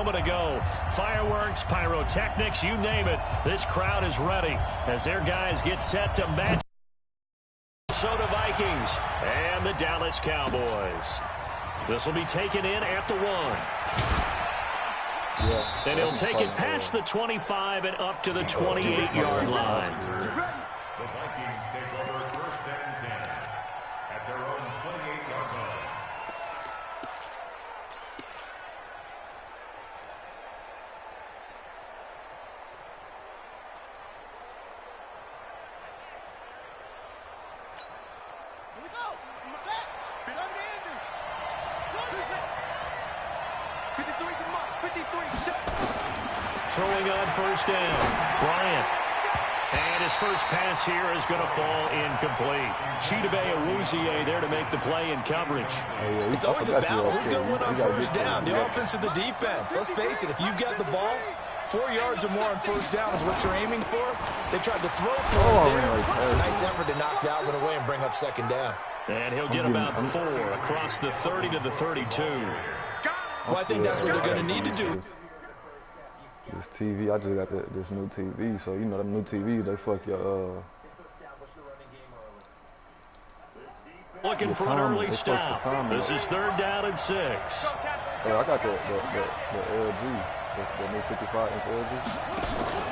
moment ago. Fireworks, pyrotechnics, you name it. This crowd is ready as their guys get set to match Minnesota Vikings and the Dallas Cowboys. This will be taken in at the 1. Yeah, and he'll take it past the 25 and up to the 28-yard line. The Vikings take over 1st and 10 at their own 28-yard line. Here we go. Set. Big up the Andrew. 53 from up. 53. Check. Throwing on 1st down. Bryant. And his first pass here is going to fall incomplete. Chidobe Awuzie there to make the play in coverage. It's always a battle. Who's going to win on 1st down, the offense or the defense? Let's face it, if you've got the ball, 4 yards or more on 1st down is what you're aiming for. They tried to throw for it there. Nice effort to knock that one away and bring up 2nd down. And he'll get about 4 across the 30 to the 32. Well, I think that's what they're going to need to do. This TV, I just got this new TV, so you know the new TV, they fuck your Looking for an early stop. This is 3rd down and 6. Yeah, I got the LG, the new 55-inch LG.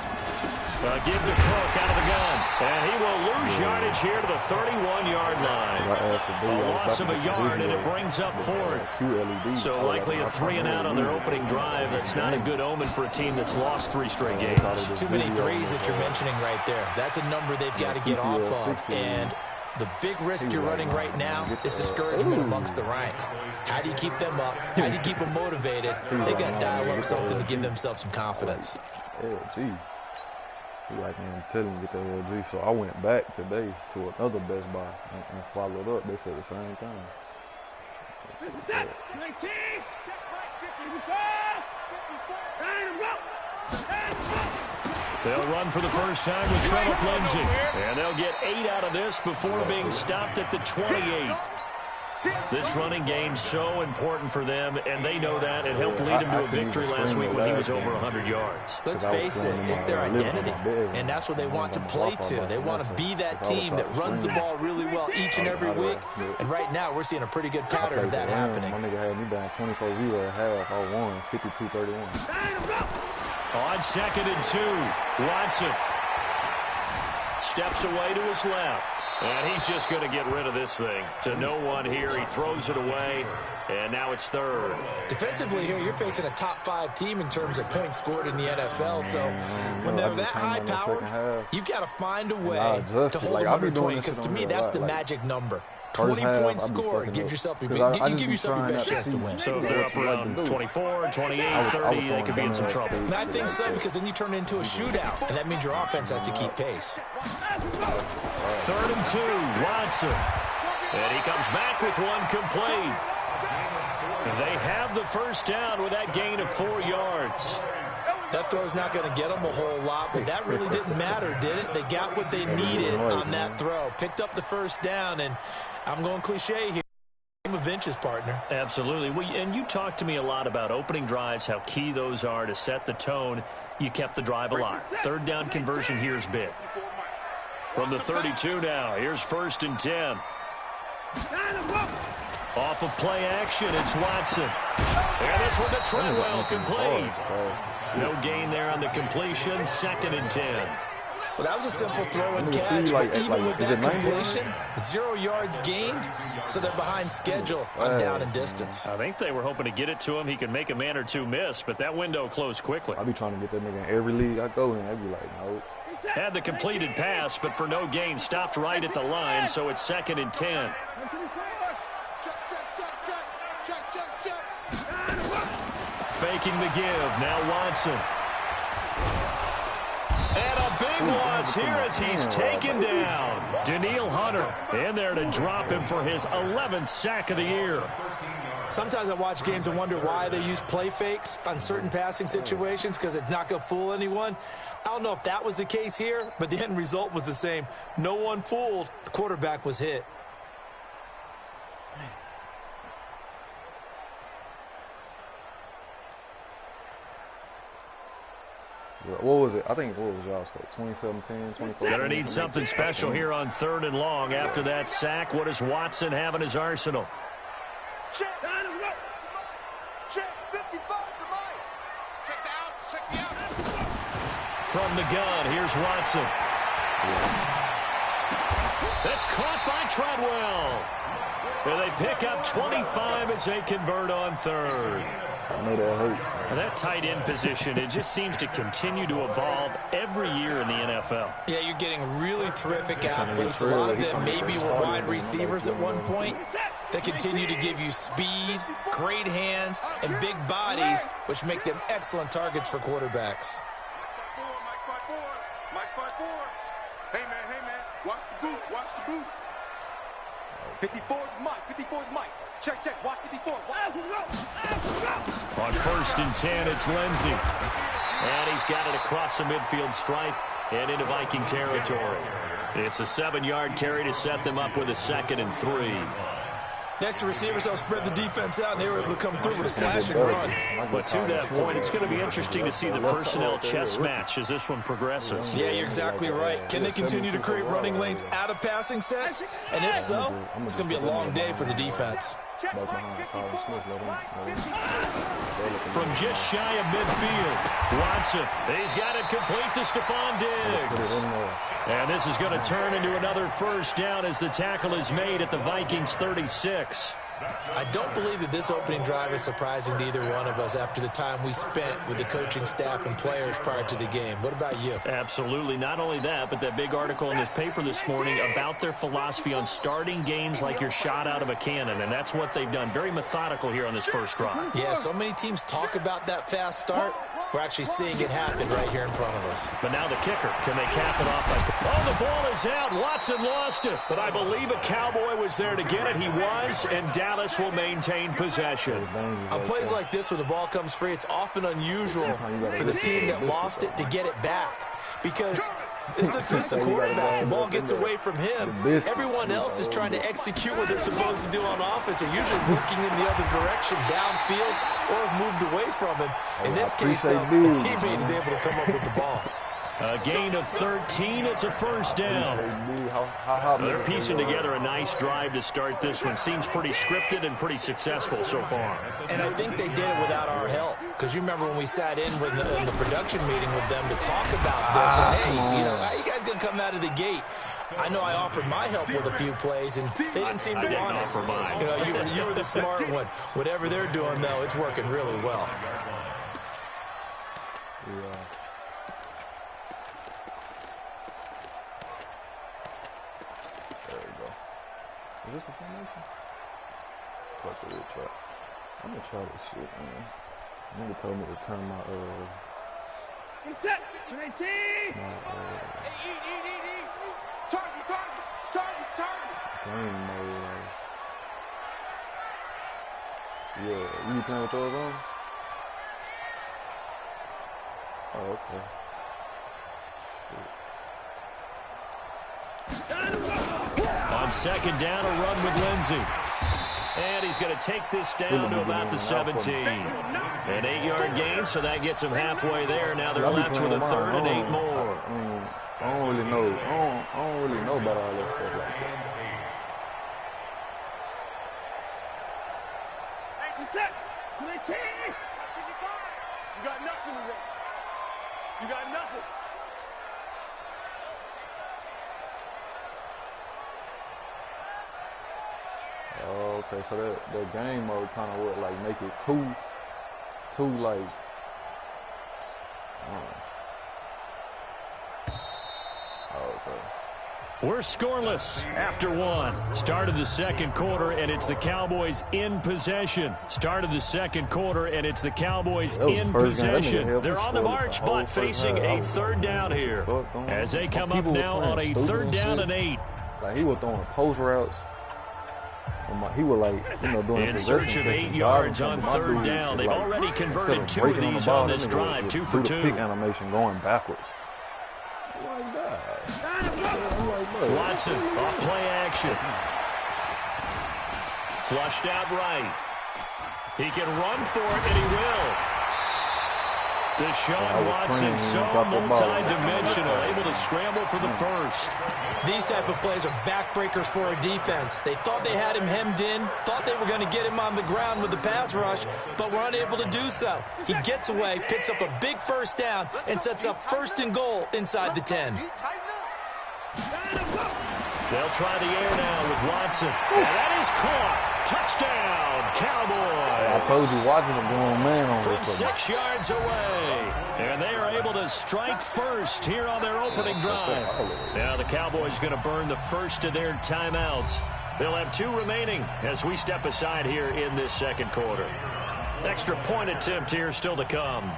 Give to Cook out of the gun. And he will lose yardage here to the 31-yard line. A loss of a yard, and it brings up 4th. So likely a 3-and-out on their opening drive. That's not a good omen for a team that's lost 3 straight games. Too many threes that you're mentioning right there. That's a number they've got to get off of. And the big risk you're running right now is discouragement amongst the ranks. How do you keep them up? How do you keep them motivated? They got to dial up something to give themselves some confidence. LG. Like, man, tell him to get that LG. So I went back today to another Best Buy and followed up. They said the same thing. This is it. 19. Check right. 55. 54. They'll run for the first time with Phillip Lindsay. And they'll get 8 out of this before being stopped at the 28. This running game so important for them, and they know that. It helped lead them to a victory last week when he was over 100 yards. Let's face it, it's their identity, and that's what they want to play to. They want to be that team that runs the ball really well each and every week, and right now we're seeing a pretty good pattern of that happening. My nigga had me down 24-0 at half. I won 52-31. On 2nd and 2, Watson steps away to his left. And he's just going to get rid of this thing. To no one here. He throws it away. And now it's 3rd. Defensively here, you're facing a top 5 team in terms of points scored in the NFL. So when they're that high powered, you've got to find a way to hold them under 20. Because to me, that's the magic number. 20-point score gives yourself your best chance to win. So if they're up around 24, 28, 30, they could be in some trouble. And I think so, because then you turn it into a shootout, and that means your offense has to keep pace. 3rd and 2, Watson. And he comes back with one complete. And they have the first down with that gain of 4 yards. That throw's not going to get them a whole lot, but that really didn't matter, did it? They got what they needed on that throw. Picked up the first down, and I'm going cliche here. I'm a Vince's partner. Absolutely. Well, and you talked to me a lot about opening drives, how key those are to set the tone. You kept the drive alive. 3rd down conversion here is big. From the 32 now, here's 1st and 10. Off of play action, it's Watson. And this one to Treadwell, complete. No gain there on the completion, 2nd and 10. Well, that was a simple throw and catch, but even with that completion, 0 yards gained, so they're behind schedule on down and distance. I think they were hoping to get it to him. He could make a man or two miss, but that window closed quickly. I be trying to get that nigga in every league I go in. I be like, no. Had the completed pass, but for no gain, stopped right at the line, so it's 2nd and 10. Faking the give, now Watson. And a big loss here as he's taken down. Danielle Hunter in there to drop him for his 11th sack of the year. Sometimes I watch games and wonder why they use play fakes on certain passing situations, because it's not going to fool anyone. I don't know if that was the case here, but the end result was the same. No one fooled. The quarterback was hit. What was it? I think what was y'all's score? 2017, 24. Gonna need something special here on 3rd and long. After that sack, what does Watson have in his arsenal? Check. Check. 55 to Mike. Check the out. Check the out. From the gun, here's Watson. That's caught by Treadwell. And they pick up 25 as they convert on 3rd. I know that hurts. That tight end position, it just seems to continue to evolve every year in the NFL. Yeah, you're getting really terrific athletes. A lot of them maybe were wide receivers at one point. They continue to give you speed, great hands, and big bodies, which make them excellent targets for quarterbacks. Mike 5-4. Hey, man. Watch the boot. 54 is Mike. 54 is Mike. Check. Watch 54. On 1st and 10, it's Lindsey. And he's got it across the midfield stripe and into Viking territory. It's a 7-yard carry to set them up with a 2nd and 3. Next, the receivers help spread the defense out, and they were able to come through with a slash and run. But to that point, it's going to be interesting to see the personnel chess match as this one progresses. Yeah, you're exactly right. Can they continue to create running lanes out of passing sets? And if so, it's going to be a long day for the defense. From just shy of midfield, Watson. He's got it complete to Stephon Diggs. And this is going to turn into another 1st down as the tackle is made at the Vikings 36. I don't believe that this opening drive is surprising to either one of us after the time we spent with the coaching staff and players prior to the game. What about you? Absolutely. Not only that, but that big article in this paper this morning about their philosophy on starting games like you're shot out of a cannon, and that's what they've done. Very methodical here on this first drive. Yeah, so many teams talk about that fast start. We're actually seeing it happen right here in front of us. But now the kicker. Can they cap it off? Oh, the ball is out. Watson lost it. But I believe a Cowboy was there to get it. He was, and Dallas will maintain possession. On plays like this where the ball comes free, it's often unusual for the team that lost it to get it back. Because this is the quarterback. The ball gets away from him. Everyone else is trying to execute what they're supposed to do on offense. They're usually looking in the other direction, downfield, or have moved away from him. In this case, though, the teammate is able to come up with the ball. A gain of 13. It's a 1st down. So they're piecing together a nice drive to start this one. Seems pretty scripted and pretty successful so far. And I think they did it without our help. Because you remember when we sat in with in the production meeting with them to talk about this. And, hey, how you guys going to come out of the gate? I know I offered my help with a few plays, and they didn't seem to want it. Offer mine. You were the smart one. Whatever they're doing, though, it's working really well. Yeah. Is this the formation? Fuck it, we'll try. I'm gonna try this shit, man. Nigga told me to turn my Set. 19. Target. game mode. Yeah, you playing with those on? Oh, okay. On 2nd down, a run with Lindsey. And he's going to take this down to about the 17. An 8-yard gain, so that gets him halfway there. Now they're left with a 3rd and 8 more. I don't really know. I don't really know about all that stuff like that. Set. 19. You got nothing today. You got nothing. Oh, okay, so that game mode kind of would like make it too like. Okay. We're scoreless after one. Start of the 2nd quarter, and it's the Cowboys in possession. Start of the 2nd quarter, and it's the Cowboys in possession. They're on the march, but facing a 3rd down here. As they come up now on a 3rd down and 8. Like he was throwing post routes. He was like, doing in search of 8 yards on 3rd down. They've already converted 2 of these on this drive, 2 for 2. Pick animation going backwards. Like that. Watson off play action. Flushed out right. He can run for it, and he will. Deshaun Watson, so multi-dimensional, able to scramble for the first. These type of plays are backbreakers for a defense. They thought they had him hemmed in, thought they were going to get him on the ground with the pass rush, but were unable to do so. He gets away, picks up a big first down, and sets up 1st and goal inside the 10. They'll try the air now with Watson. And that is caught. Touchdown, Cowboys. I told you, Watson was going man on from 6 yards away. And they are able to strike first here on their opening drive. Now the Cowboys going to burn the first of their timeouts. They'll have 2 remaining as we step aside here in this second quarter. Extra point attempt here still to come.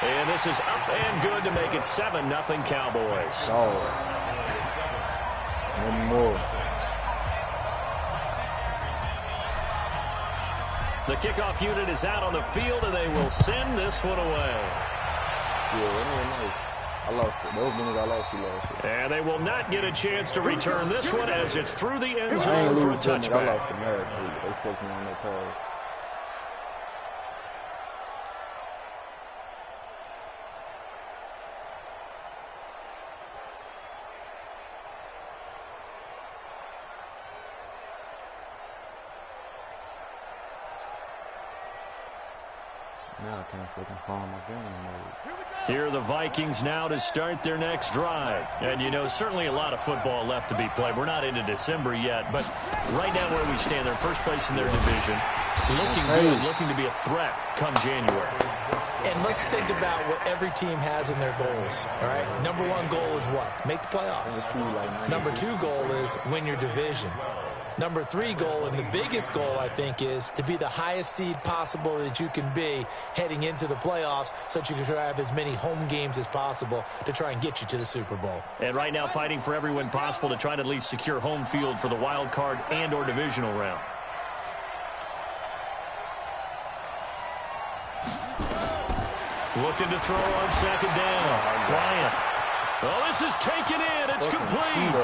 And this is up and good to make it 7-0 Cowboys. One more. The kickoff unit is out on the field, and they will send this one away. Yeah, I lost it. Those minutes I lost, you lost it. And they will not get a chance to return this one as it's through the end zone for a touchback. I lost the match. They fucked me on that pass. Now I can't fucking find my game mode. Here are the Vikings now to start their next drive. And, you know, certainly a lot of football left to be played. We're not into December yet, but right now where we stand, they're first place in their division. Looking good, looking to be a threat come January. And let's think about what every team has in their goals, all right? Number 1 goal is what? Make the playoffs. Number 2 goal is win your division. Number 3 goal, and the biggest goal, I think, is to be the highest seed possible that you can be heading into the playoffs so that you can try to have as many home games as possible to try and get you to the Super Bowl. And right now fighting for every win possible to try to at least secure home field for the wild card and or divisional round. Looking to throw on 2nd down. Bryant. Well, this is taken in. It's complete.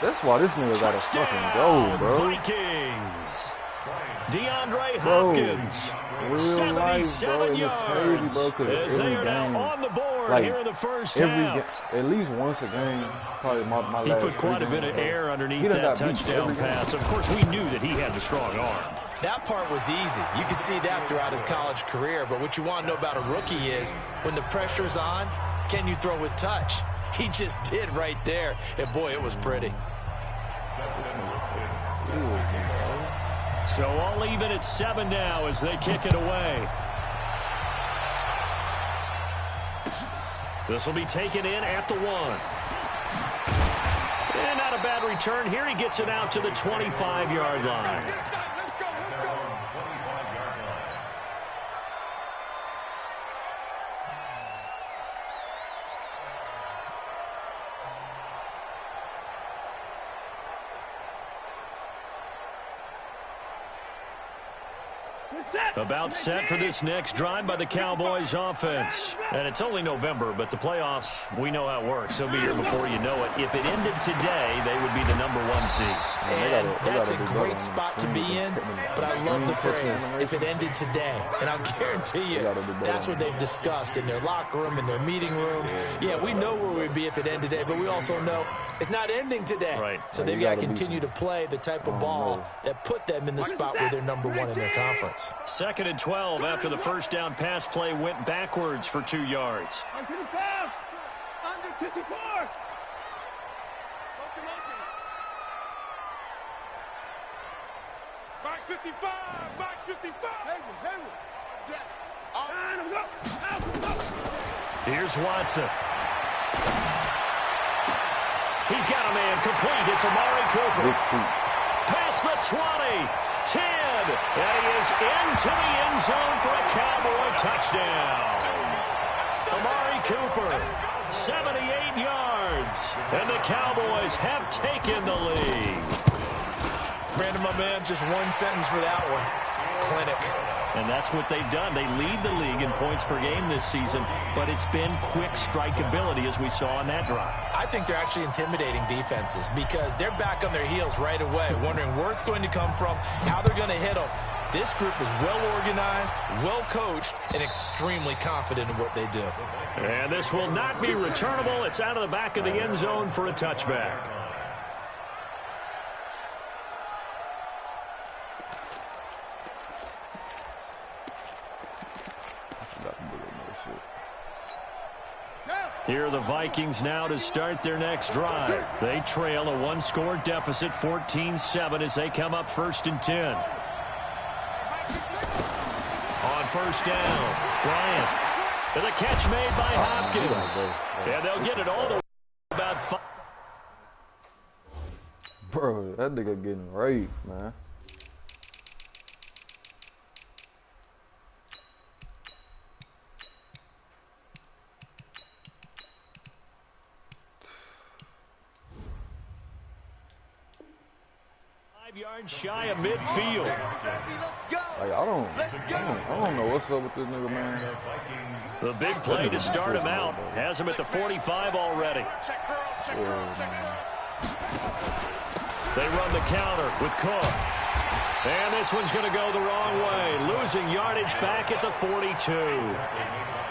That's why this nigga gotta fucking go, bro. Vikings. DeAndre Hopkins. 77 yards. Crazy, as they are now on the board here in the first half. At least once a game, probably my last. He put quite a bit of air underneath that touchdown pass. Of course, we knew that he had the strong arm. That part was easy. You could see that throughout his college career. But what you want to know about a rookie is when the pressure's on, can you throw with touch? He just did right there. And, boy, it was pretty. So all even at 7 now as they kick it away. This will be taken in at the 1. And not a bad return. Here he gets it out to the 25-yard line. About set for this next drive by the Cowboys offense. And it's only November, but the playoffs, we know how it works. They'll be here before you know it. If it ended today, they would be the number 1 seed. And that's a great spot to be in, but I love the phrase, if it ended today. And I'll guarantee you, that's what they've discussed in their locker room, in their meeting rooms. Yeah, we know where we'd be if it ended today, but we also know it's not ending today. Right. So they've got to continue to play the type of ball that put them in the spot where they're number 1 in their conference. 2nd and 12 after the first down pass play went backwards for 2 yards. Under 54. Back 55. Back 55. Hayward. Here's Watson. He's got a man complete. It's Amari Cooper. Past the 20. 10. And he is into the end zone for a Cowboy touchdown. Amari Cooper, 78 yards. And the Cowboys have taken the lead. Brandon, my man, just one sentence for that one. Clinic. And that's what they've done. They lead the league in points per game this season, but it's been quick strikeability as we saw on that drive. I think they're actually intimidating defenses because they're back on their heels right away, wondering where it's going to come from, how they're going to hit them. This group is well organized, well coached, and extremely confident in what they do. And this will not be returnable. It's out of the back of the end zone for a touchback. Here are the Vikings now to start their next drive. They trail a one-score deficit, 14-7, as they come up 1st and 10. On first down, Bryant. And the catch made by Hopkins. And they'll get it all the way about 5. Bro, that nigga getting raped, man. Yards shy of midfield. Like, I don't know what's up with this nigga, man. The big play to start him out has him at the 45 already. They run the counter with Cook. And this one's going to go the wrong way. Losing yardage back at the 42.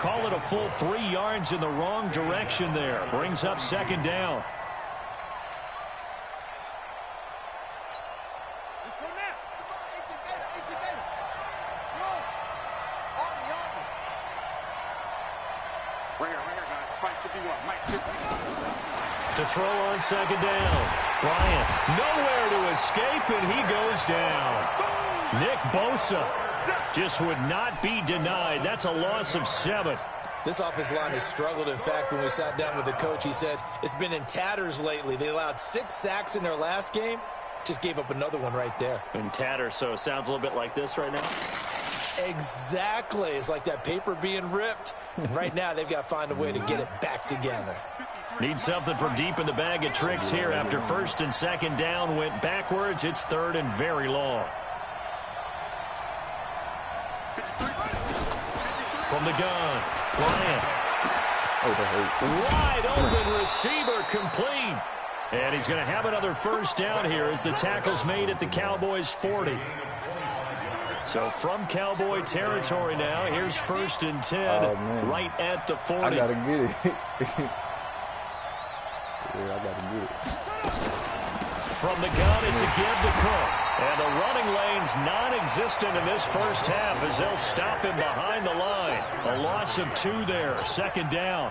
Call it a full 3 yards in the wrong direction there. Brings up 2nd down. To throw on 2nd down. Bryant nowhere to escape, and he goes down. Nick Bosa just would not be denied. That's a loss of 7. This offensive line has struggled. In fact, when we sat down with the coach, he said it's been in tatters lately. They allowed 6 sacks in their last game. Just gave up another one right there. In tatters, so it sounds a little bit like this right now. Exactly. It's like that paper being ripped. And right now, they've got to find a way to get it back together. Need something from deep in the bag of tricks here after 1st and 2nd down went backwards. It's 3rd and very long. From the gun, Bryant. Wide open receiver complete. And he's going to have another 1st down here as the tackle's made at the Cowboys' 40. So from Cowboy territory now, here's 1st and 10 right at the 40. I got to get it. Yeah, I got to get it. From the gun, it's a give to Cook. And the running lane's non-existent in this first half as they'll stop him behind the line. A loss of 2 there, 2nd down.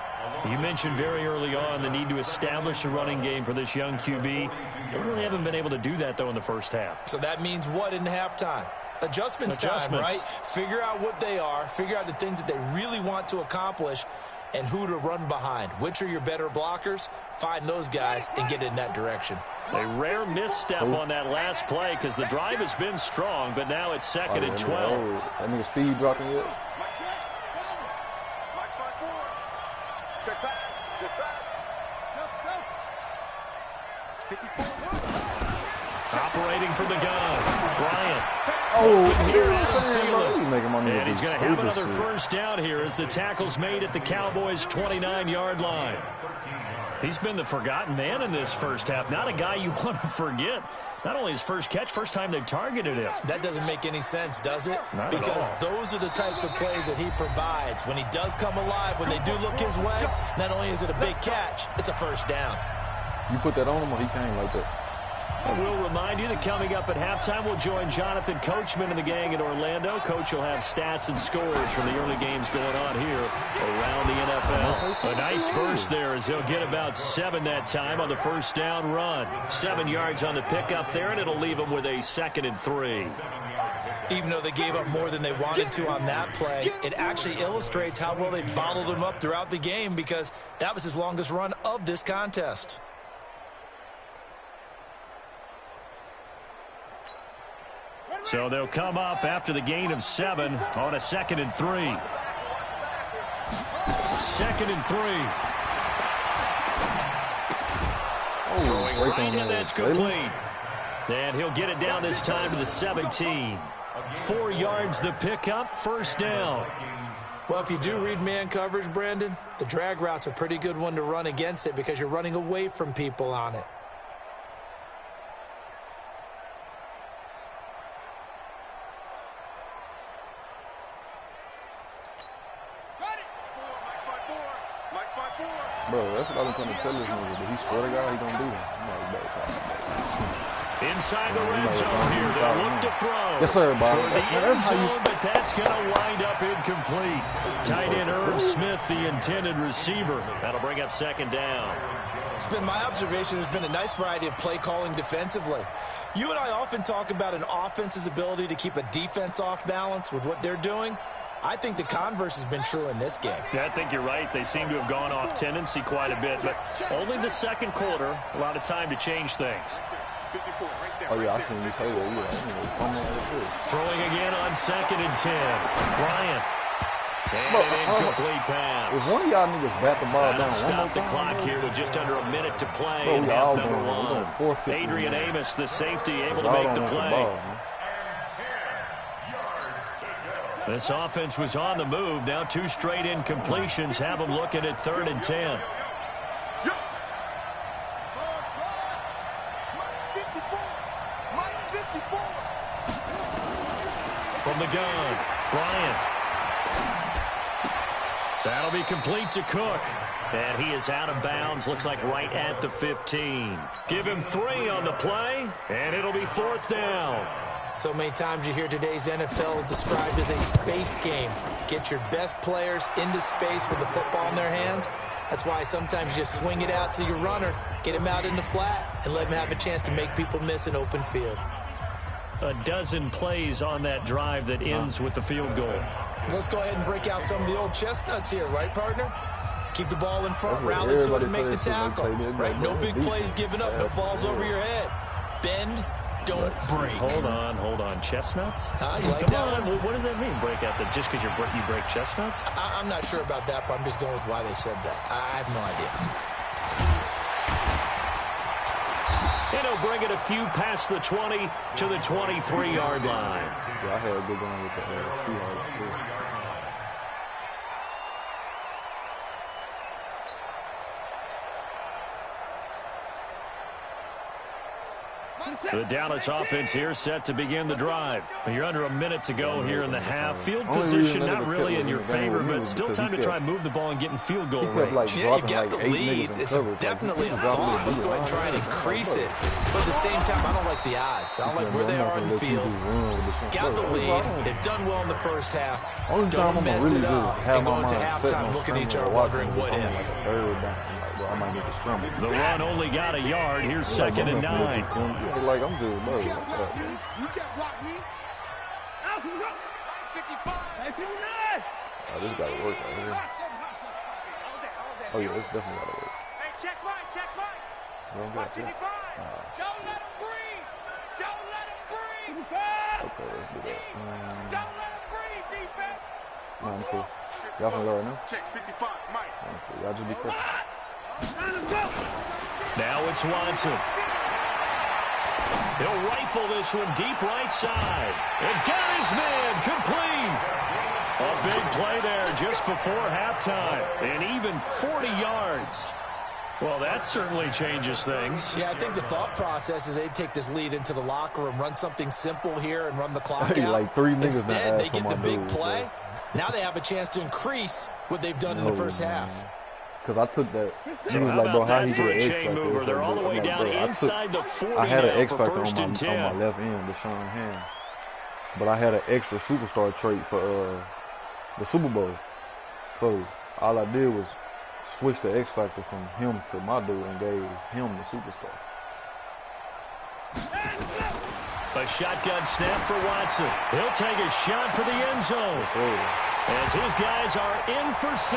You mentioned very early on the need to establish a running game for this young QB. They really haven't been able to do that, though, in the first half. So that means what in halftime? Adjustments time, right? Figure out what they are. Figure out the things that they really want to accomplish and who to run behind. Which are your better blockers? Find those guys and get in that direction. A rare misstep on that last play because the drive has been strong, but now it's 2nd and 12. That nigga speed dropping yet? Operating from the gun, Bryant. Here and he's going to have another 1st down here as the tackle's made at the Cowboys' 29-yard line. He's been the forgotten man in this first half. Not a guy you want to forget. Not only his first catch, first time they've targeted him. That doesn't make any sense, does it? Not because those are the types of plays that he provides. When he does come alive, when they do look his way, not only is it a big catch, it's a 1st down. You put that on him or he came like that? And we'll remind you that coming up at halftime, we'll join Jonathan Coachman and the gang in Orlando. Coach will have stats and scores from the early games going on here around the NFL. A nice burst there as they'll get about 7 that time on the 1st down run. 7 yards on the pickup there, and it'll leave them with a 2nd and 3. Even though they gave up more than they wanted to on that play, it actually illustrates how well they bottled him up throughout the game because that was his longest run of this contest. So they'll come up after the gain of 7 on a 2nd and 3. 2nd and 3. Throwing right in, that's complete. And he'll get it down this time to the 17. 4 yards the pickup, 1st down. Well, if you do read man coverage, Brandon, the drag route's a pretty good one to run against it because you're running away from people on it. Bro, that's what I've been trying to tell this nigga. But he swear to God he don't do that. I'm like, inside the red zone here. They'll look to throw. Yes, sir, Bob. Toward the end zone, but that's going to wind up incomplete. Tight end Irv Smith, the intended receiver. That'll bring up second down. It's been my observation there's been a nice variety of play calling defensively. You and I often talk about an offense's ability to keep a defense off balance with what they're doing. I think the converse has been true in this game. Yeah, I think you're right. They seem to have gone off tendency quite a bit, but only the second quarter, a lot of time to change things. Oh, yeah, I seen you say that. Yeah, throwing again on 2nd and 10. Bryant. And an incomplete pass. If one of y'all niggas bat the ball down, stop the clock here with just under a minute to play in half number one. Adrian Amos, the safety, able to make the play. This offense was on the move. Now 2 straight incompletions have them looking at 3rd and 10. From the gun, Bryant. That'll be complete to Cook. And he is out of bounds, looks like right at the 15. Give him 3 on the play, and it'll be 4th down. So many times you hear today's NFL described as a space game. Get your best players into space with the football in their hands. That's why sometimes you swing it out to your runner, get him out in the flat, and let him have a chance to make people miss an open field. A dozen plays on that drive that ends with the field goal. Let's go ahead and break out some of the old chestnuts here, right, partner? Keep the ball in front, rally to it, and make the tackle. Right? No big plays given up, no balls over your head. Bend, don't break. Hold on. Chestnuts? You like Come that on. one? What does that mean, break out? That just because you break chestnuts? I'm not sure about that, but I'm just going with why they said that. I have no idea. And he'll bring it a few past the 20 to the 23-yard line. Yeah, I had a good one with the Seahawks, too. The Dallas offense here set to begin the drive. You're under a minute to go here in the half. Field position not really in your favor, but still time to try and move the ball and get in field goal range. Yeah, you got the lead. It's definitely a thought. Let's go ahead and try and increase it. But at the same time, I don't like the odds. I don't like where they are in the field. Got the lead. They've done well in the first half. Don't mess it up and go into halftime looking at each other wondering what if. The run only got a yard. Here's 2nd and 9. Like I'm good, bro. You can't block me. Out to go. 55. Oh, this gotta work right here. Oh yeah, this definitely gotta work. Hey, check right. Watch it. Don't let him breathe. Okay, let's do that. Don't let him breathe, defense. I'm cool. Y'all can go right now? Check 55, Mike. Cool. Y'all just be careful. Now it's Watson. He'll rifle this one deep right side. And got his man complete. A big play there just before halftime. And even 40 yards. Well, that certainly changes things. Yeah, I think the thought process is they take this lead into the locker room, run something simple here, and run the clock out. Like 3 niggas. Instead, they get the big play. Now they have a chance to increase what they've done in the first half. Because I took that. So he was like, bro, how he get an X chain mover? They're all the way down inside the 40 I had an now X for factor 1st and 10. on my left end, Deshaun Hand. But I had an extra superstar trait for the Super Bowl. So all I did was switch the X factor from him to my dude and gave him the superstar. A shotgun snap for Watson. He'll take a shot for the end zone. As his guys are in for 6.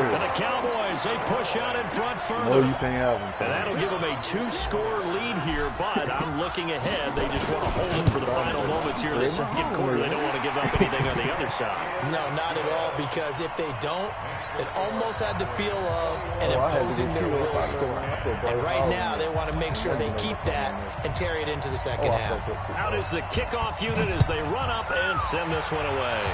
And the Cowboys, they push out in front further. No, you can't have them. And that'll give them a 2-score lead here, but I'm looking ahead. They just want to hold it for the final moments here in the second quarter. They don't want to give up anything on the other side. No, not at all, because if they don't, it almost had the feel of an imposing their will score. And right now, they want to make sure they keep that and carry it into the second half. Out is the kickoff unit as they run up and send this one away.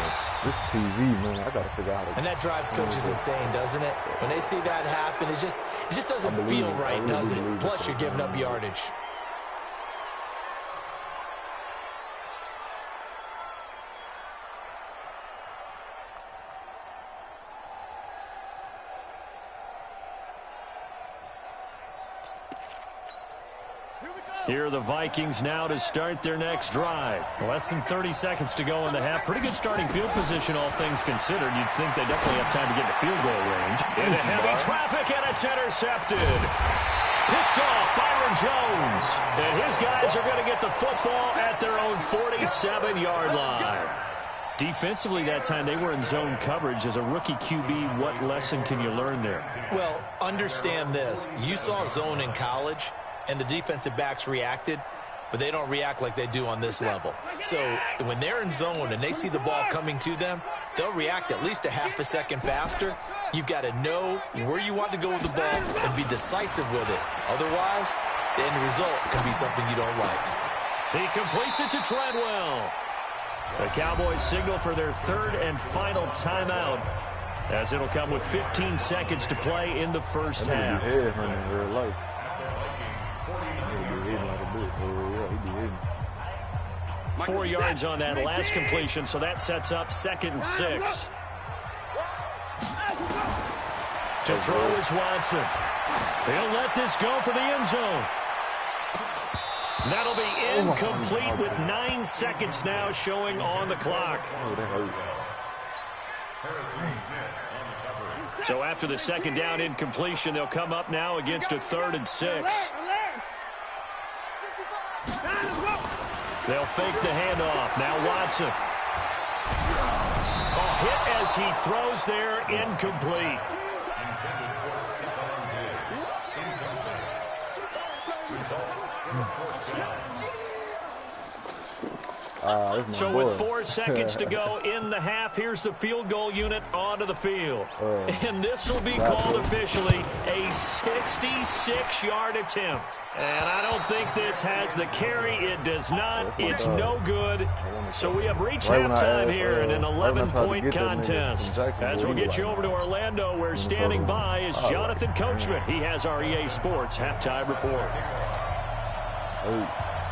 This TV, man, I gotta figure out how to. And that drives coaches insane, doesn't it? When they see that happen, it just doesn't feel right, does it? Plus, you're giving up yardage. Here are the Vikings now to start their next drive. Less than 30 seconds to go in the half. Pretty good starting field position, all things considered. You'd think they definitely have time to get to field goal range. Into heavy traffic, and it's intercepted. Picked off Byron Jones. And his guys are going to get the football at their own 47-yard line. Defensively that time, they were in zone coverage. As a rookie QB, what lesson can you learn there? Well, understand this. You saw zone in college, and the defensive backs reacted, but they don't react like they do on this level. So when they're in zone and they see the ball coming to them, they'll react at least a half a second faster. You've got to know where you want to go with the ball and be decisive with it. Otherwise, the end result can be something you don't like. He completes it to Treadwell. The Cowboys signal for their third and final timeout, as it'll come with 15 seconds to play in the first half. 4 yards on that last completion, so that sets up 2nd and 6. To throw is Watson. He'll let this go for the end zone. That'll be incomplete with 9 seconds now showing on the clock. So after the second down incompletion, they'll come up now against a 3rd and 6. They'll fake the handoff. Now Watson. A hit as he throws there, incomplete. So with 4 seconds to go in the half, here's the field goal unit onto the field. And this will be called officially a 66-yard attempt. And I don't think this has the carry. It does not. It's no good. So we have reached halftime here in an 11-point contest. As we'll get you over to Orlando, where standing by is Jonathan Coachman. He has our EA Sports halftime report.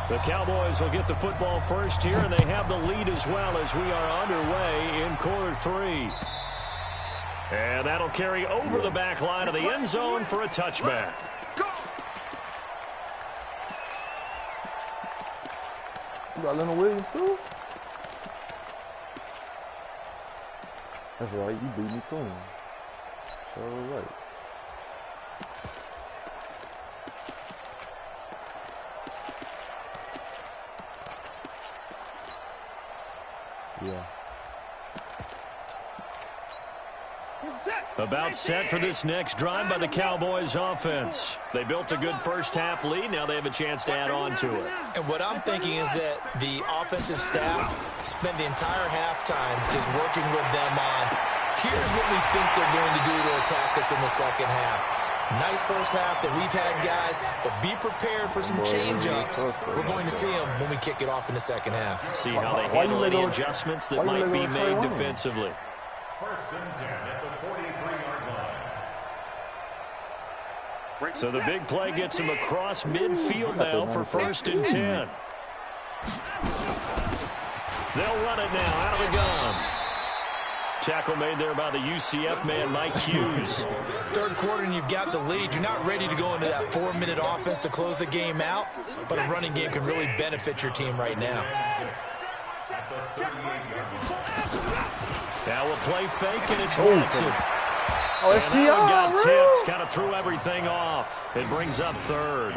The Cowboys will get the football first here, and they have the lead as well as we are underway in quarter 3. And that'll carry over the back line of the end zone for a touchback. You got Leonard Williams too? That's right, you beat me to him. So right. Yeah. About set for this next drive by the Cowboys offense. They built a good first half lead. Now they have a chance to add on to it. And what I'm thinking is that the offensive staff spent the entire halftime just working with them on, here's what we think they're going to do to attack us in the second half. Nice first half that we've had, guys, but be prepared for some change-ups. We're going to see them when we kick it off in the second half. See how they handle any adjustments that might be made defensively. 1st and 10 at the 43-yard line. So the big play gets him across midfield now for 1st and 10. They'll run it now out of the gun. Tackle made there by the UCF man, Mike Hughes. Third quarter and you've got the lead. You're not ready to go into that 4-minute offense to close the game out, but a running game can really benefit your team right now. Now a play fake, and it's Watson. And that one got tipped, kind of threw everything off. It brings up 3rd.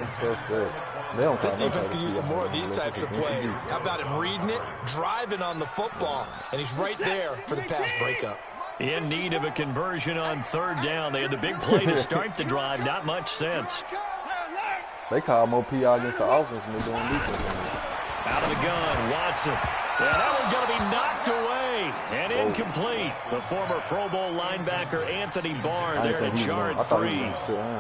This defense can use some more of these types of plays. How about him reading it, driving on the football, and he's right there for the pass breakup. In need of a conversion on 3rd down. They had the big play to start the drive. Not much sense. They call more PI against the offense than they're doing defense. Out of the gun, Watson. Yeah, that one's going to be knocked away and incomplete. The former Pro Bowl linebacker Anthony Barr there to chart 3.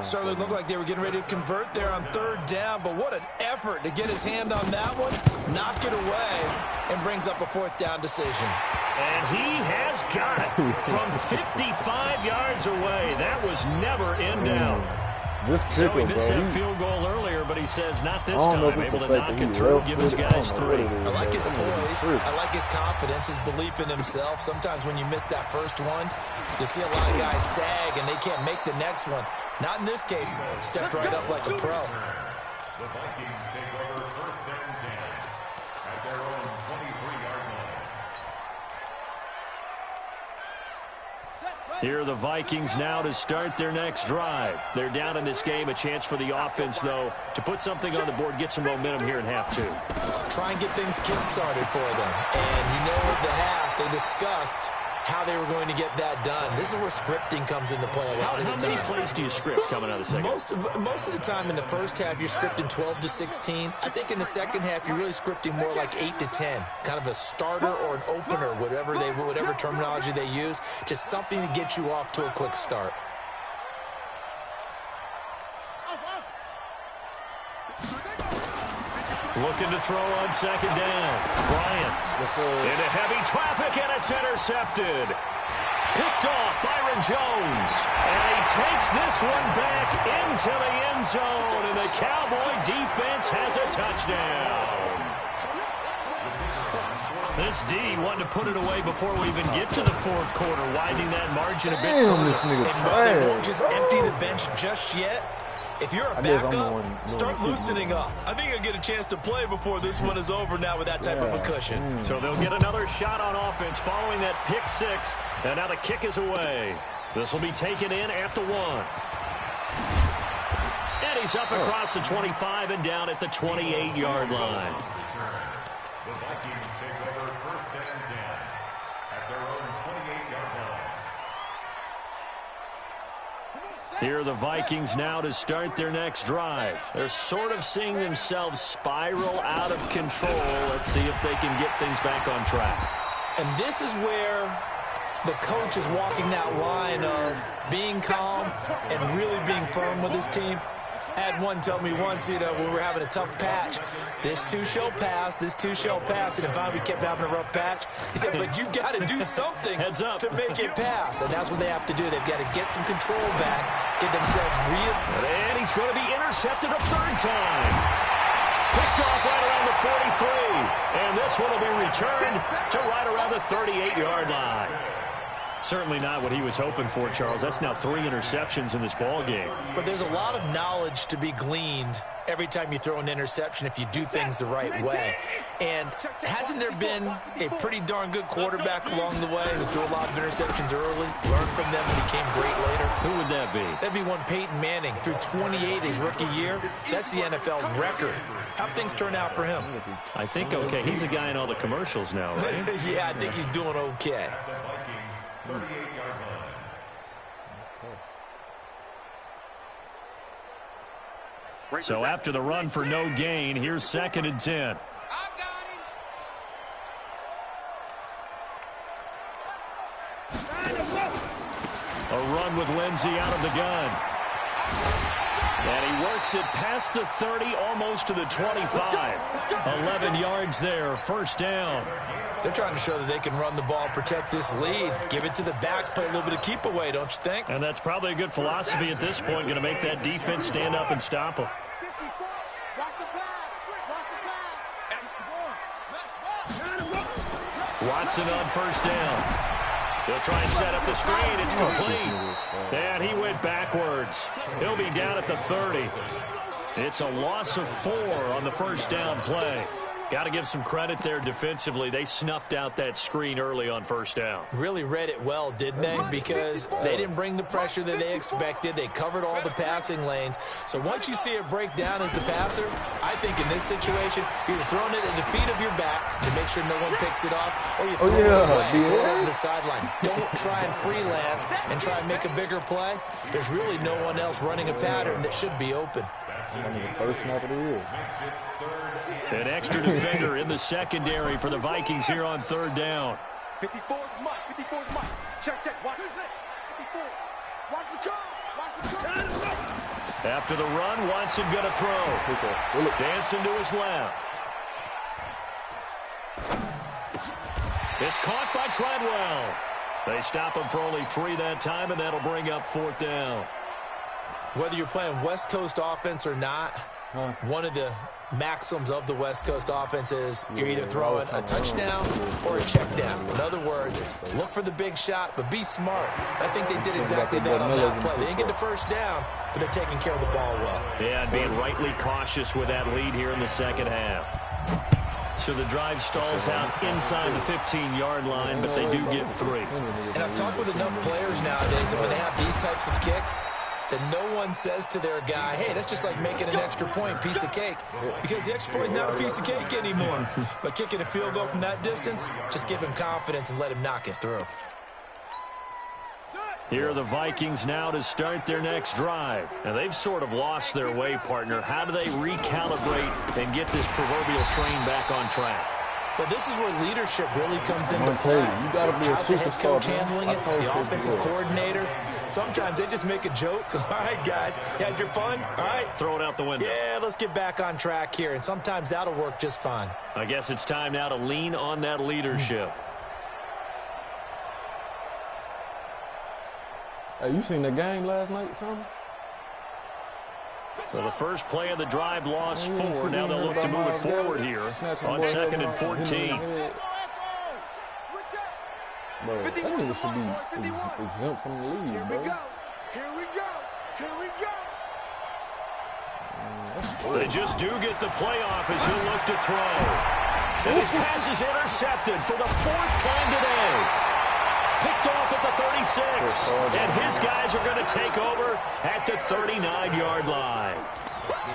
Certainly looked like they were getting ready to convert there on 3rd down, but what an effort to get his hand on that one, knock it away, and brings up a 4th down decision. And he has got it from 55 yards away. That was never in doubt. So he missed that field goal earlier, but he says not this time. Able to knock it through, give his guys 3. I like his poise. I like his confidence, his belief in himself. Sometimes when you miss that first one, you see a lot of guys sag and they can't make the next one. Not in this case. Stepped right up like a pro. The Vikings take over first and 10 at their own 23-yard line. Here are the Vikings now to start their next drive. They're down in this game. A chance for the offense, though, to put something on the board, get some momentum here in half two. Try and get things kick-started for them. And you know, at the half, they discussed how they were going to get that done. This is where scripting comes into play a lot of the time. How many plays do you script coming out of the second? Most of the time in the first half, you're scripting 12 to 16. I think in the second half, you're really scripting more like 8 to 10. Kind of a starter or an opener, whatever terminology they use. Just something to get you off to a quick start. Looking to throw on second down. Bryant into heavy traffic, and it's intercepted. Picked off Byron Jones. And he takes this one back into the end zone, and the Cowboy defense has a touchdown. This D wanted to put it away before we even get to the fourth quarter, widening that margin a bit further. And they won't just empty the bench just yet. If you're a backup, start loosening up. I think you'll get a chance to play before this one is over now with that type of a cushion. So they'll get another shot on offense following that pick six. And now the kick is away. This will be taken in at the 1. And he's up across the 25 and down at the 28-yard line. The Vikings take over first and 10 at their own 28-yard line. Here are the Vikings now to start their next drive. They're sort of seeing themselves spiral out of control. Let's see if they can get things back on track. And this is where the coach is walking that line of being calm and really being firm with his team. I had one tell me once, when we were having a tough patch, this too shall pass, this too shall pass. And if we kept having a rough patch, he said, but you've got to do something to make it pass. And that's what they have to do. They've got to get some control back, get themselves And he's going to be intercepted a third time. Picked off right around the 43. And this one will be returned to right around the 38-yard line. Certainly not what he was hoping for, Charles. That's now 3 interceptions in this ball game. But there's a lot of knowledge to be gleaned every time you throw an interception if you do things the right way. And hasn't there been a pretty darn good quarterback along the way who threw a lot of interceptions early, learned from them, and became great later? Who would that be? That'd be one Peyton Manning. Threw 28 his rookie year. That's the NFL record. How'd things turn out for him? I think okay. He's a guy in all the commercials now, right? Yeah, I think he's doing okay. 38-yard line. So after the run for no gain, here's second and 10. A run with Lindsey out of the gun. And he works it past the 30, almost to the 25. 11 yards there, first down. They're trying to show that they can run the ball, protect this lead. Give it to the backs, play a little bit of keep away, don't you think? And that's probably a good philosophy at this point, going to make that defense stand up and stop them. Watson on first down. He'll try and set up the screen. It's complete. And he went backwards. He'll be down at the 30. It's a loss of 4 on the first down play. Got to give some credit there defensively. They snuffed out that screen early on first down. Really read it well, didn't they? Because they didn't bring the pressure that they expected. They covered all the passing lanes. So once you see it break down as the passer, I think in this situation, you're throwing it at the feet of your back to make sure no one picks it off, or you throw it away, throw it over the sideline. Don't try and freelance and try and make a bigger play. There's really no one else running a pattern that should be open. First snap of the year. An extra defender in the secondary for the Vikings here on third down. 54 is Mike. 54 is Mike. Check. Watch it. 54. Watch the car. After the run, Watson going to throw. Dancing to his left. It's caught by Treadwell. They stop him for only 3 that time, and that'll bring up fourth down. Whether you're playing West Coast offense or not, One of the maxims of the West Coast offense is you're either throwing a touchdown or a check down. In other words, look for the big shot, but be smart. I think they did exactly that on that play. They didn't get the first down, but they're taking care of the ball well. Yeah, and being rightly cautious with that lead here in the second half. So the drive stalls out inside the 15-yard line, but they do get 3. And I've talked with enough players nowadays that when they have these types of kicks, that no one says to their guy, hey, that's just like making an extra point, piece of cake. Because the extra point is not a piece of cake anymore. But kicking a field goal from that distance, just give him confidence and let him knock it through. Here are the Vikings now to start their next drive. And they've sort of lost their way, partner. How do they recalibrate and get this proverbial train back on track? Well, this is where leadership really comes into play. You got to be How's the head coach handling it? The offensive coordinator? Sometimes they just make a joke. All right, guys, you had your fun? All right. Throw it out the window. Yeah, let's get back on track here. And sometimes that'll work just fine. I guess it's time now to lean on that leadership. Hey, you seen the game last night, son? So the first play of the drive lost 4. Now they'll look to move it forward here on 2nd and 14. Bro, that nigga should be exempt from the league, bro. Here we go. Here we go. They just do get the playoff as he'll look to throw. And his pass is intercepted for the 4th time today. Picked off at the 36. And his guys are going to take over at the 39-yard line.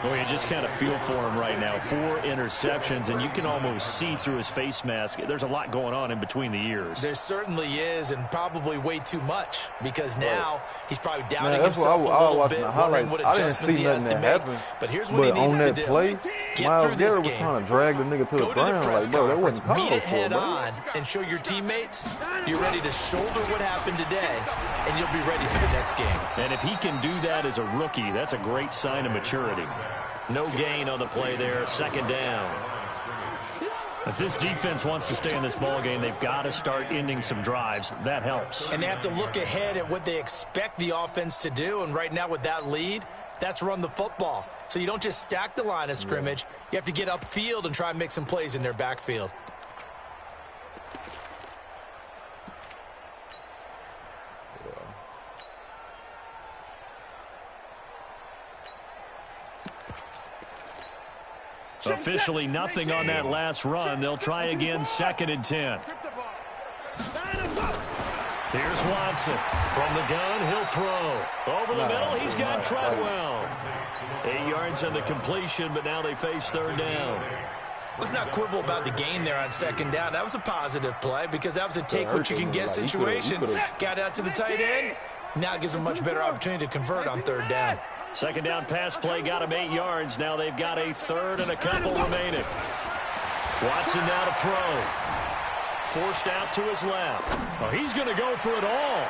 Well, you just kind of feel for him right now. 4 interceptions, and you can almost see through his face mask. There's a lot going on in between the ears. There certainly is, and probably way too much, because now he's probably doubting himself a little bit, wondering what adjustments he has to make. But here's what he needs to do. Play, get through this game. Was trying to drag the nigga to the ground. Like, bro, that wasn't called meet it head for, on and show your teammates you're ready to shoulder what happened today, and you'll be ready for the next game. And if he can do that as a rookie, that's a great sign of maturity. No gain on the play there, 2nd down. If this defense wants to stay in this ball game, they've got to start ending some drives. That helps. And they have to look ahead at what they expect the offense to do. And right now with that lead, that's run the football. So you don't just stack the line of scrimmage. You have to get upfield and try and make some plays in their backfield. Officially nothing on that last run. They'll try again, 2nd and 10. Here's Watson. From the gun, he'll throw. Over the middle, he's got Treadwell. 8 yards on the completion, but now they face 3rd down. Let's not quibble about the gain there on 2nd down. That was a positive play because that was a take-what-you-can-get situation. Got out to the tight end. Now it gives them a much better opportunity to convert on 3rd down. 2nd down pass play got him 8 yards. Now they've got a 3rd and a couple remaining. Watson now to throw. Forced out to his left. Oh, he's going to go for it all.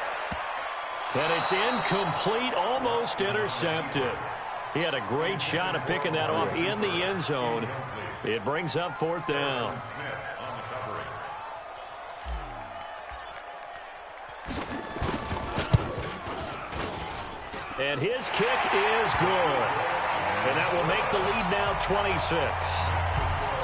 And it's incomplete, almost intercepted. He had a great shot at picking that off in the end zone. It brings up 4th down. And his kick is good. And that will make the lead now 26.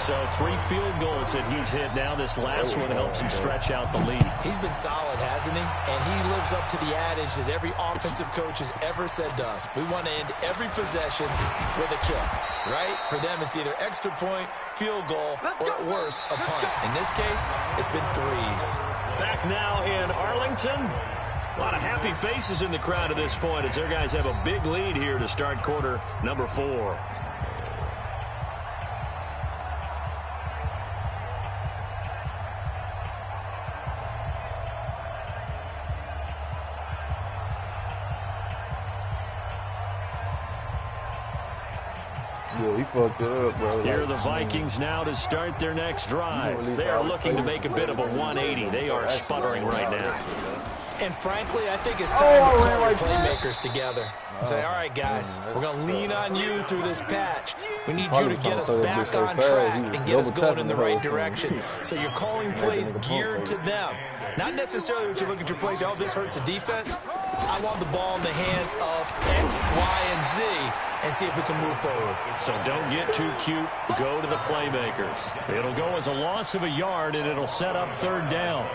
So 3 field goals that he's hit now. This last one helps him stretch out the lead. He's been solid, hasn't he? And he lives up to the adage that every offensive coach has ever said to us. We want to end every possession with a kick, right? For them, it's either extra point, field goal, or at worst, a punt. In this case, it's been 3s. Back now in Arlington. A lot of happy faces in the crowd at this point as their guys have a big lead here to start quarter number 4. Yeah, he fucked it up, bro. Here are the Vikings now to start their next drive. They are looking to make a bit of a 180. They are sputtering right now. And frankly, I think it's time to call your playmakers together and say, all right, guys, we're going to lean on you through this patch. We need you to get us back on track and get us going in the right direction. So you're calling plays geared to them. Not necessarily when you look at your plays, oh, this hurts the defense. I want the ball in the hands of X, Y, and Z and see if we can move forward. So don't get too cute. Go to the playmakers. It'll go as a loss of a yard, and it'll set up 3rd down.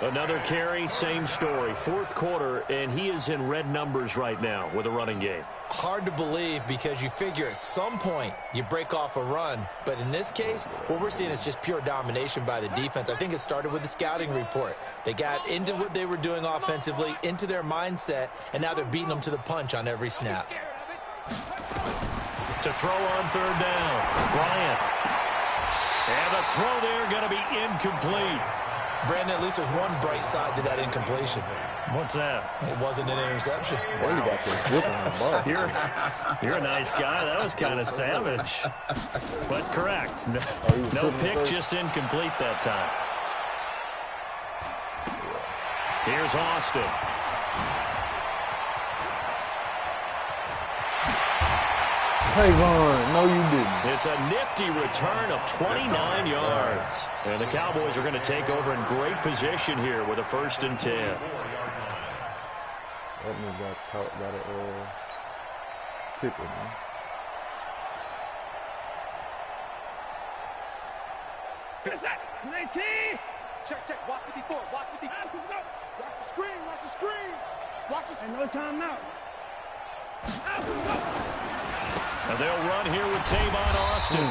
Another carry, same story. 4th quarter, and he is in red numbers right now with a running game. Hard to believe because you figure at some point you break off a run. But in this case, what we're seeing is just pure domination by the defense. I think it started with the scouting report. They got into what they were doing offensively, into their mindset, and now they're beating them to the punch on every snap. To throw on 3rd down, Bryant. And the throw there going to be incomplete. Brandon, at least there's one bright side to that incompletion. What's that? It wasn't an interception. Well, you got this whip on the ball. You're a nice guy. That was kind of savage. But correct. No pick, just incomplete that time. Here's Austin. Hey, Vaughn, no you didn't. It's a nifty return of 29 yards. And the Cowboys are going to take over in great position here with a 1st and 10. That nigga got caught by the kicker, man. What's that? 19. Check. Watch 54. Watch 54. Watch the screen. Watch the screen. Watch this. And no timeout. And they'll run here with Tavon Austin.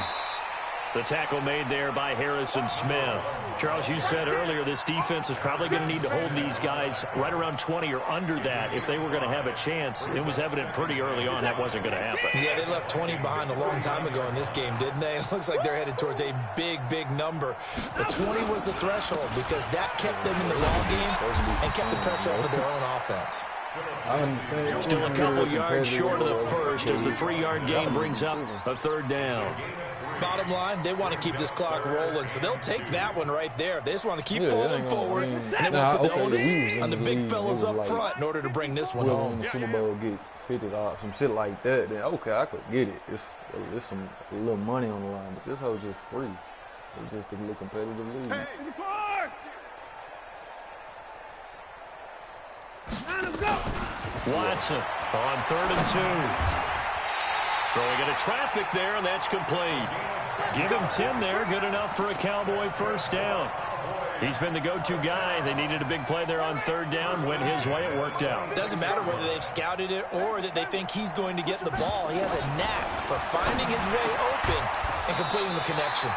The tackle made there by Harrison Smith. Charles, you said earlier this defense is probably going to need to hold these guys right around 20 or under that if they were going to have a chance. It was evident pretty early on that wasn't going to happen. Yeah, they left 20 behind a long time ago in this game, didn't they? It looks like they're headed towards a big, big number. But 20 was the threshold because that kept them in the ball game and kept the pressure off of their own offense. Still a couple yards short of the first as the 3-yard gain brings up a 3rd down. Bottom line, they want to keep this clock rolling, so they'll take that one right there. They just want to keep falling forward, and they want to put the onus on the big fellas up front in order to bring this one home. When the Super Bowl get 50 some shit like that, then okay, I could get it. It's some little money on the line, but this whole just free. It's just a little competitive league. Hey, in the car! Let's go! Watson on 3rd and 2. Throwing into traffic there, and that's complete. Give him 10 there, good enough for a Cowboy 1st down. He's been the go-to guy. They needed a big play there on 3rd down. Went his way, it worked out. Doesn't matter whether they've scouted it or that they think he's going to get the ball. He has a knack for finding his way open and completing the connection.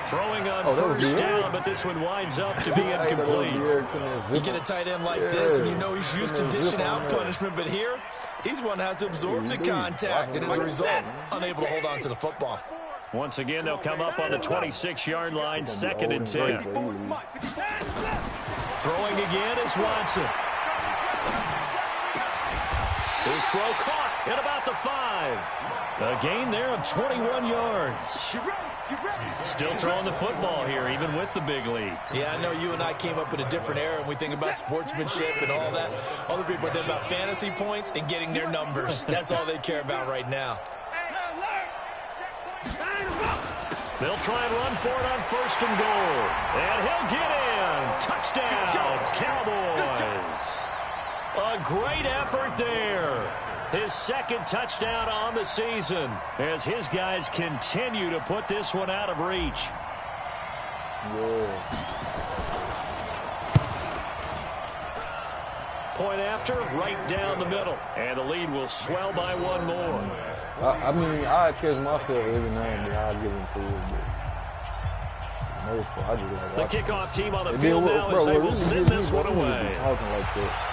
Throwing on 1st down, but this one winds up to be incomplete. You get a tight end like this, and you know he's used to dishing out punishment, but here, he's one that has to absorb the contact, and as a result, unable to hold on to the football. Once again, they'll come up on the 26-yard line, 2nd and 10. Throwing again is Watson. His throw caught at about the 5. A gain there of 21 yards. Still throwing the football here, even with the big lead. Yeah, I know you and I came up in a different era, and we think about sportsmanship and all that. Other people think about fantasy points and getting their numbers. That's all they care about right now. They'll try and run for it on 1st and goal. And he'll get in. Touchdown, Cowboys. A great effort there. His 2nd touchdown on the season as his guys continue to put this one out of reach. Point after, right down the middle. And the lead will swell by 1 more. I mean, I catch myself every now and then. I'll get into it. But I just like the kickoff team on the field now as they will send this one away. Talking like that.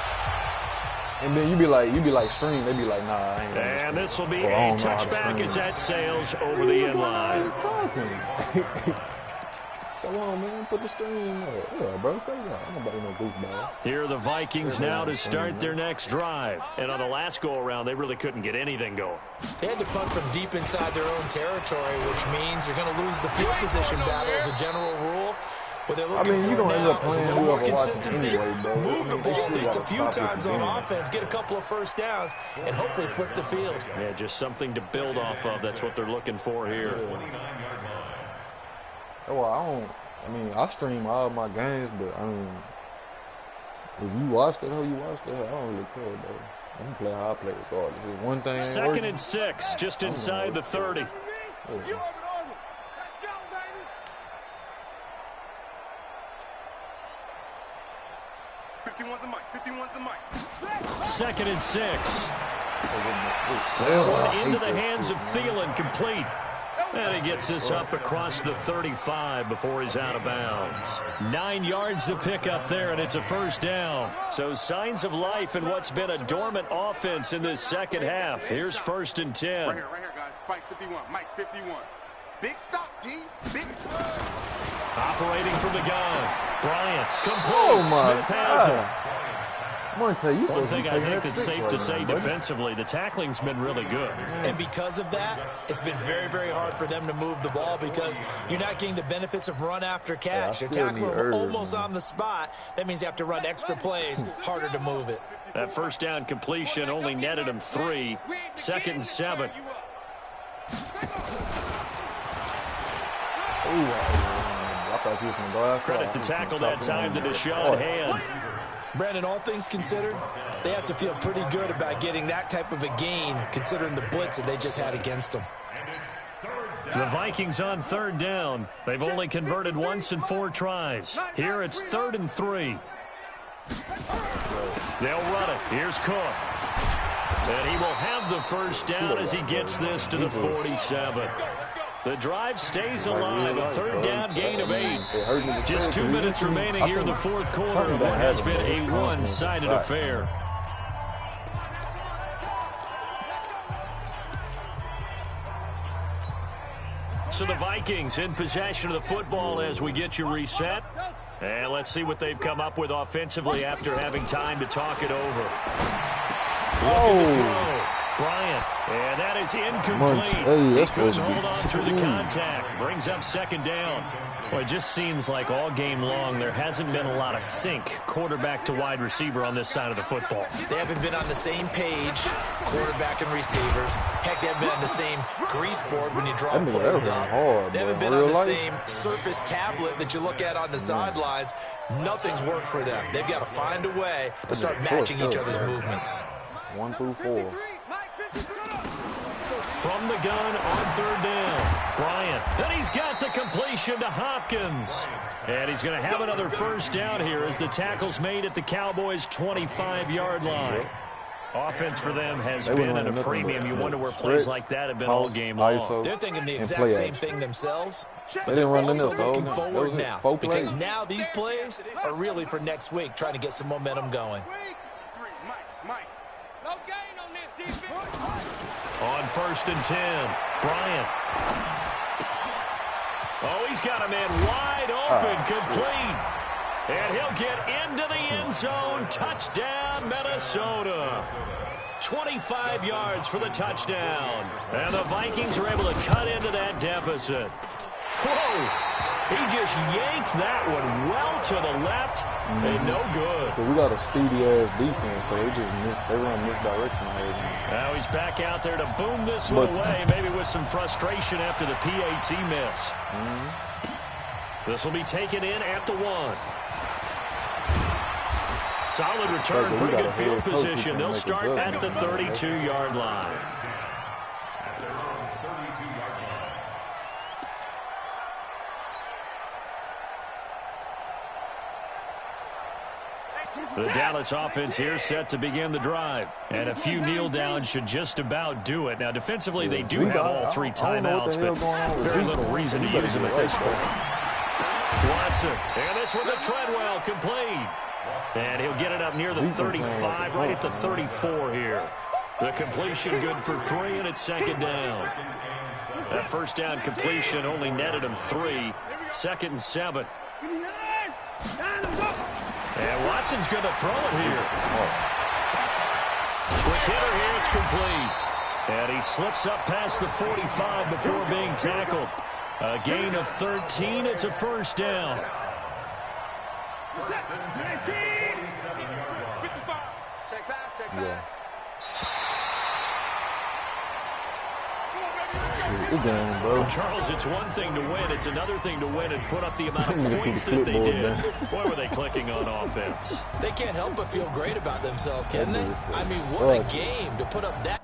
And then you be like stream. They be like, nah, I ain't. And this will be a touchback as that sails over the end line. Come on, man, put the stream up. Yeah, bro, come on. I'm nobody no goofball. Here are the Vikings now to start their next drive. And on the last go-around, they really couldn't get anything going. They had to punt from deep inside their own territory, which means you're going to lose the field position battle as a general rule. What they're looking for now is a little more consistency, move the ball at least a few times on offense, get a couple of first downs, and hopefully flip the field. Yeah, just something to build off of. That's what they're looking for here. Well, I stream all my games, but if you watch it, how you watch it, I don't really care, though. I can play how I play regardless. If one thing ain't 2nd and 6, just inside the 30. You open armor. Let's go, baby. 51's the mic. 51's the mic. 2nd and 6. One into the hands of Thielen, complete. And he gets this up across the 35 before he's out of bounds. 9 yards to pick up there, and it's a first down. So signs of life in what's been a dormant offense in this second half. Here's 1st and 10. Right here, guys. Fight 51. Mike 51. Big stop, D. Big stop. Operating from the gun. Bryant, complete. Smith has it. One thing I think that's safe to say defensively, the tackling's been really good. And because of that, it's been very, very hard for them to move the ball because you're not getting the benefits of run after catch. You're tackling almost on the spot. That means you have to run extra plays, harder to move it. That first down completion only netted him 3. 2nd and 7. Credit to tackle that time to the shot hand. Brandon, all things considered, they have to feel pretty good about getting that type of a gain considering the blitz that they just had against them. The Vikings on 3rd down. They've only converted once in 4 tries. Here it's 3rd and 3. They'll run it. Here's Cook. And he will have the first down as he gets this to the 47. The drive stays alive, a 3rd down gain of 8. Just 2 minutes remaining here in the 4th quarter of what has been a one-sided affair. So the Vikings in possession of the football as we get you reset. And let's see what they've come up with offensively after having time to talk it over. Bryant, and that is incomplete. He couldn't hold on through the contact. Brings up 2nd down. Well, it just seems like all game long there hasn't been a lot of sync quarterback to wide receiver on this side of the football. They haven't been on the same page, quarterback and receivers. Heck, they haven't been on the same grease board when you draw plays up. They haven't been on the same surface tablet that you look at on the sidelines. Nothing's worked for them. They've got to find a way to start matching each other's movements. 1 through 4. From the gun on 3rd down. Bryant. Then he's got the completion to Hopkins. And he's going to have another first down here as the tackle's made at the Cowboys' 25-yard line. Offense for them has been at a premium. You wonder where plays like that have been all game long. They're thinking the exact same thing themselves, but they're also looking forward now because now these plays are really for next week, trying to get some momentum going. No gain on this defense. On 1st and 10, Bryant. Oh, he's got a man wide open, complete. And he'll get into the end zone. Touchdown, Minnesota. 25 yards for the touchdown. And the Vikings are able to cut into that deficit. Whoa! He just yanked that one well to the left and no good. So we got a speedy-ass defense, so they run misdirection. Now he's back out there to boom this one away, maybe with some frustration after the PAT miss. This will be taken in at the 1. Solid return, pretty good field position. They'll start at the 32-yard line. The Dallas offense here set to begin the drive. And a few kneel downs should just about do it. Now, defensively, they do have all 3 timeouts, but very little reason to use them at this point. Watson, and this one to Treadwell, complete. And he'll get it up near the 35, right at the 34 here. The completion good for 3, and it's 2nd down. That first down completion only netted him 3. 2nd and 7. And Watson's going to throw it here. Quick hitter here, it's complete. And he slips up past the 45 before being tackled. A gain of 13, it's a first down. First and 10 at the 47-yard line. 55. Check back, check back. Bro. Charles, it's one thing to win. It's another thing to win and put up the amount of points that they did. Boy, were they clicking on offense. They can't help but feel great about themselves, can they? I mean, what a game to put up that.